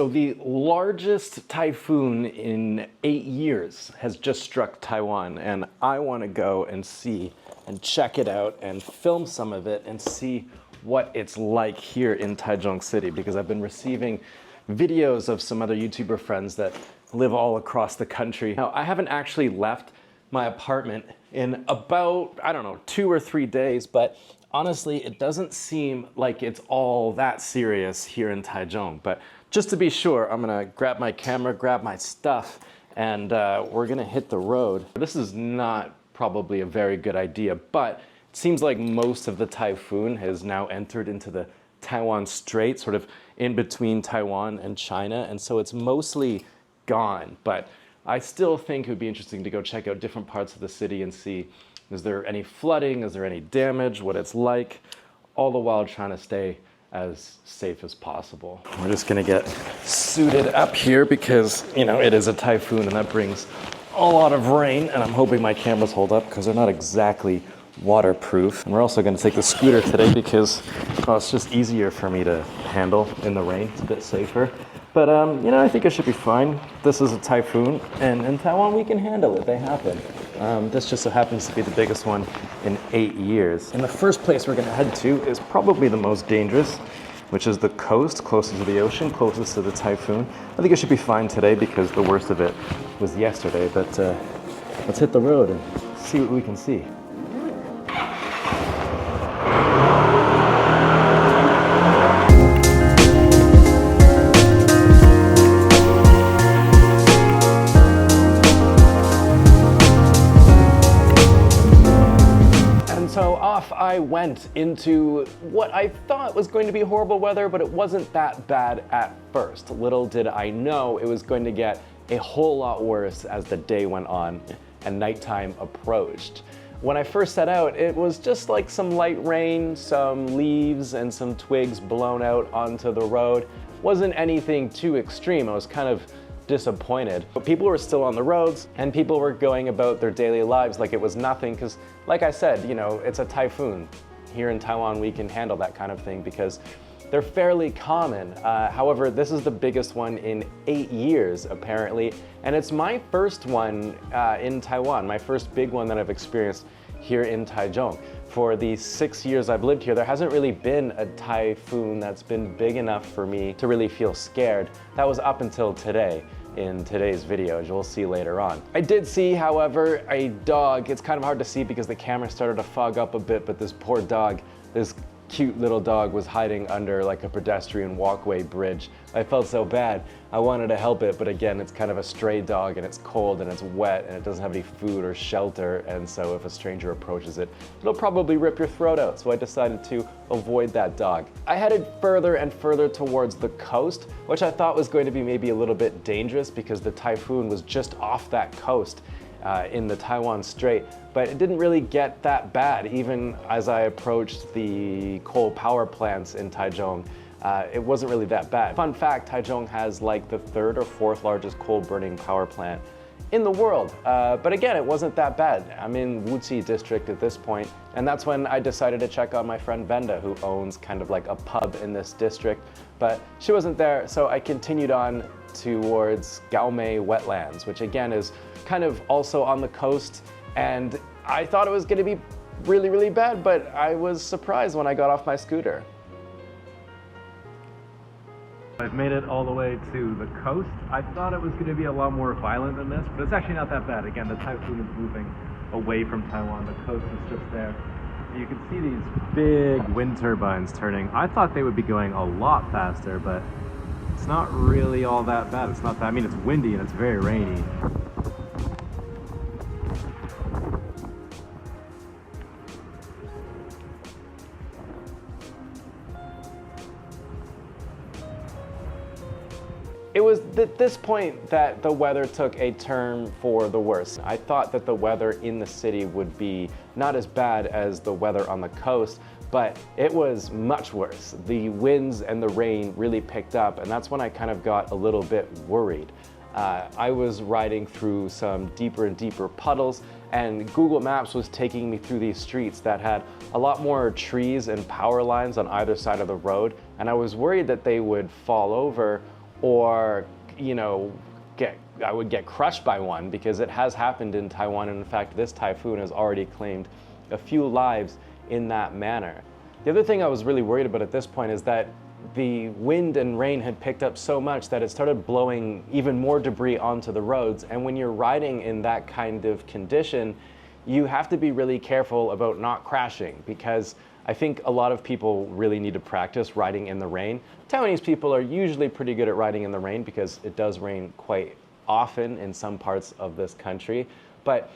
So the largest typhoon in 8 years has just struck Taiwan, and I want to go and see and check it out and film some of it and see what it's like here in Taichung City, because I've been receiving videos of some other YouTuber friends that live all across the country. Now, I haven't actually left my apartment in about, I don't know, 2 or 3 days, but honestly, it doesn't seem like it's all that serious here in Taichung. But just to be sure, I'm gonna grab my camera, grab my stuff, and we're gonna hit the road. This is not probably a very good idea, but it seems like most of the typhoon has now entered into the Taiwan Strait, sort of in between Taiwan and China, and so it's mostly gone. But I still think it would be interesting to go check out different parts of the city and see, is there any flooding, is there any damage, what it's like, all the while trying to stay as safe as possible. We're just gonna get suited up here because, you know, it is a typhoon and that brings a lot of rain, and I'm hoping my cameras hold up because they're not exactly waterproof. And we're also gonna take the scooter today because, well, it's just easier for me to handle in the rain. It's a bit safer. But, you know, I think it should be fine. This is a typhoon, and in Taiwan we can handle it. They happen. This just so happens to be the biggest one in 8 years. And the first place we're gonna head to is probably the most dangerous, which is the coast, closest to the ocean, closest to the typhoon. I think it should be fine today because the worst of it was yesterday, but let's hit the road and see what we can see. I went into what I thought was going to be horrible weather, but it wasn't that bad at first. Little did I know it was going to get a whole lot worse as the day went on and nighttime approached. When I first set out, it was just like some light rain, some leaves and some twigs blown out onto the road. Wasn't anything too extreme. I was kind of disappointed. But people were still on the roads and people were going about their daily lives like it was nothing, because like I said, you know, it's a typhoon. Here in Taiwan we can handle that kind of thing because they're fairly common. However, this is the biggest one in 8 years apparently, and it's my first one in Taiwan, my first big one that I've experienced here in Taichung. For the 6 years I've lived here, there hasn't really been a typhoon that's been big enough for me to really feel scared. That was up until today. In today's video, as you'll see later on. I did see, however, a dog. It's kind of hard to see because the camera started to fog up a bit, but this poor dog, this cute little dog, was hiding under like a pedestrian walkway bridge. I felt so bad. I wanted to help it, but again, it's kind of a stray dog and it's cold and it's wet and it doesn't have any food or shelter, and so if a stranger approaches it, it'll probably rip your throat out, so I decided to avoid that dog. I headed further and further towards the coast, which I thought was going to be maybe a little bit dangerous because the typhoon was just off that coast in the Taiwan Strait, but it didn't really get that bad. Even as I approached the coal power plants in Taichung, it wasn't really that bad. Fun fact, Taichung has like the 3rd or 4th largest coal burning power plant in the world. But again, it wasn't that bad. I'm in Wuxi district at this point, and that's when I decided to check on my friend Venda, who owns kind of like a pub in this district, but she wasn't there, so I continued on towards Gaomei wetlands, which again is kind of also on the coast, and I thought it was going to be really, really bad, but I was surprised when I got off my scooter. I've made it all the way to the coast. I thought it was going to be a lot more violent than this, but it's actually not that bad. Again, the typhoon is moving away from Taiwan. The coast is just there. You can see these big wind turbines turning. I thought they would be going a lot faster, but it's not really all that bad. It's not that, I mean, it's windy and it's very rainy. It was at this point that the weather took a turn for the worse. I thought that the weather in the city would be not as bad as the weather on the coast, but it was much worse. The winds and the rain really picked up, and that's when I kind of got a little bit worried. I was riding through some deeper and deeper puddles, and Google Maps was taking me through these streets that had a lot more trees and power lines on either side of the road, and I was worried that they would fall over or, you know, I would get crushed by one, because it has happened in Taiwan. And in fact, this typhoon has already claimed a few lives in that manner. The other thing I was really worried about at this point is that the wind and rain had picked up so much that it started blowing even more debris onto the roads. And when you're riding in that kind of condition, you have to be really careful about not crashing, because I think a lot of people really need to practice riding in the rain. Taiwanese people are usually pretty good at riding in the rain because it does rain quite often in some parts of this country. But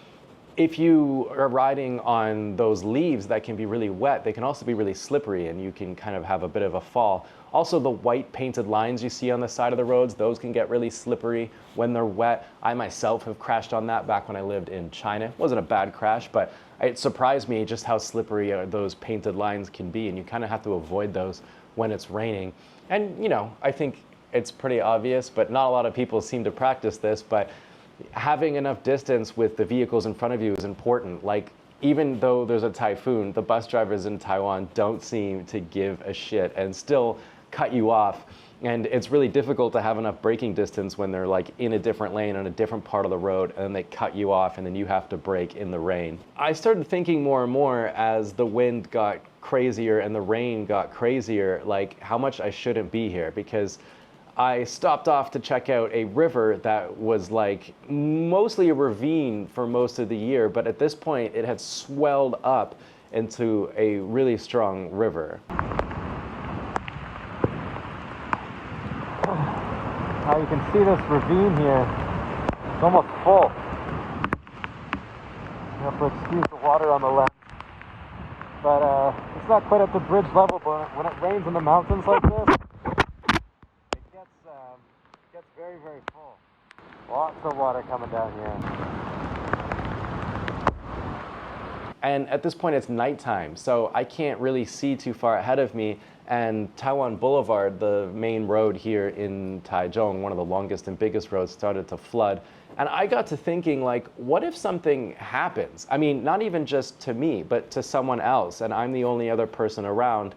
if you are riding on those leaves that can be really wet, they can also be really slippery, and you can kind of have a bit of a fall. Also, the white painted lines you see on the side of the roads, those can get really slippery when they're wet. I myself have crashed on that back when I lived in China. It wasn't a bad crash, but it surprised me just how slippery those painted lines can be, and you kind of have to avoid those when it's raining. And, you know, I think it's pretty obvious, but not a lot of people seem to practice this, but having enough distance with the vehicles in front of you is important. Like, even though there's a typhoon, the bus drivers in Taiwan don't seem to give a shit and still cut you off. And it's really difficult to have enough braking distance when they're like in a different lane on a different part of the road, and then they cut you off and then you have to brake in the rain. I started thinking more and more as the wind got crazier and the rain got crazier, like how much I shouldn't be here, because I stopped off to check out a river that was like mostly a ravine for most of the year, but at this point it had swelled up into a really strong river. Now you can see this ravine here, it's almost full. You have to excuse the water on the left. But it's not quite at the bridge level, but when it rains in the mountains like this, it gets very, very full. Lots of water coming down here. And at this point it's nighttime, so I can't really see too far ahead of me. And Taiwan Boulevard, the main road here in Taichung, one of the longest and biggest roads, started to flood. And I got to thinking, like, what if something happens? I mean, not even just to me, but to someone else, and I'm the only other person around.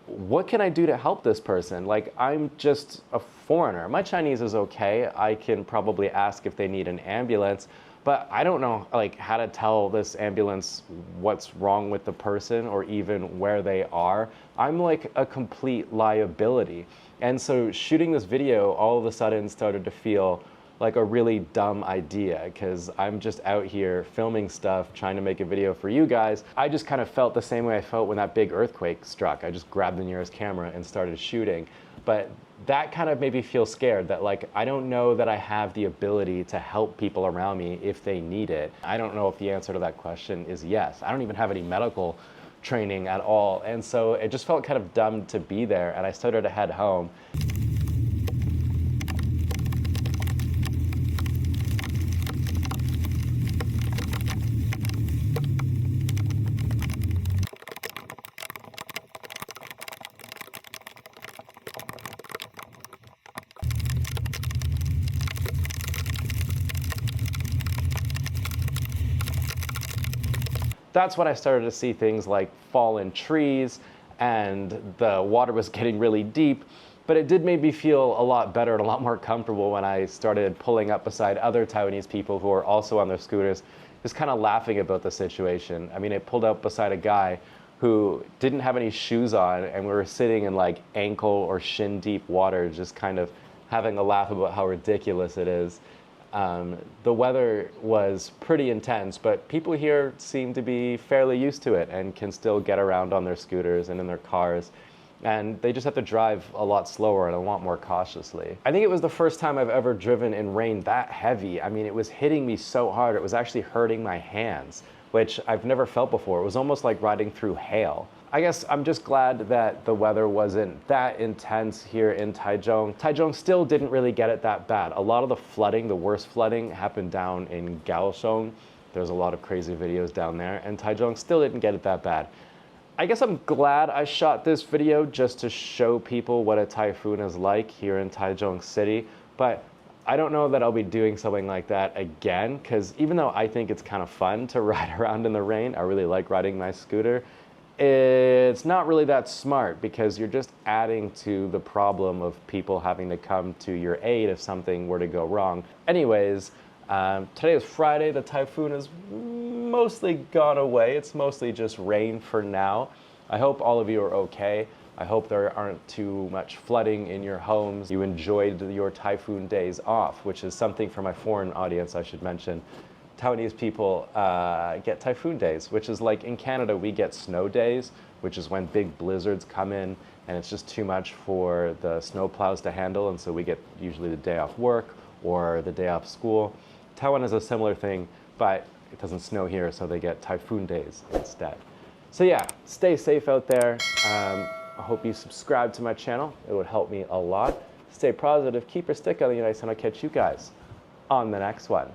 What can I do to help this person? Like, I'm just a foreigner. My Chinese is okay. I can probably ask if they need an ambulance, but I don't know, like, how to tell this ambulance what's wrong with the person or even where they are. I'm like a complete liability. And so shooting this video all of a sudden started to feel like a really dumb idea, because I'm just out here filming stuff, trying to make a video for you guys. I just kind of felt the same way I felt when that big earthquake struck. I just grabbed the nearest camera and started shooting. But that kind of made me feel scared that, like, I don't know that I have the ability to help people around me if they need it. I don't know if the answer to that question is yes. I don't even have any medical training at all. And so it just felt kind of dumb to be there, and I started to head home. That's when I started to see things like fallen trees, and the water was getting really deep. But it did make me feel a lot better and a lot more comfortable when I started pulling up beside other Taiwanese people who are also on their scooters, just kind of laughing about the situation. I mean, I pulled up beside a guy who didn't have any shoes on, and we were sitting in like ankle or shin deep water, just kind of having a laugh about how ridiculous it is. The weather was pretty intense, but people here seem to be fairly used to it and can still get around on their scooters and in their cars. And they just have to drive a lot slower and a lot more cautiously. I think it was the first time I've ever driven in rain that heavy. I mean, it was hitting me so hard, it was actually hurting my hands, which I've never felt before. It was almost like riding through hail. I guess I'm just glad that the weather wasn't that intense here in Taichung. Taichung still didn't really get it that bad. A lot of the flooding, the worst flooding, happened down in Kaohsiung. There's a lot of crazy videos down there, and Taichung still didn't get it that bad. I guess I'm glad I shot this video just to show people what a typhoon is like here in Taichung City, but I don't know that I'll be doing something like that again, because even though I think it's kind of fun to ride around in the rain, I really like riding my scooter, it's not really that smart because you're just adding to the problem of people having to come to your aid if something were to go wrong. Anyways, today is Friday. The typhoon has mostly gone away. It's mostly just rain for now. I hope all of you are okay. I hope there aren't too much flooding in your homes. You enjoyed your typhoon days off, which is something for my foreign audience I should mention. Taiwanese people get typhoon days, which is like in Canada we get snow days, which is when big blizzards come in and it's just too much for the snow plows to handle, and so we get usually the day off work or the day off school. Taiwan is a similar thing, but it doesn't snow here, so they get typhoon days instead. So yeah, stay safe out there. I hope you subscribe to my channel. It would help me a lot. Stay positive, keep your stick on the ice, and I'll catch you guys on the next one.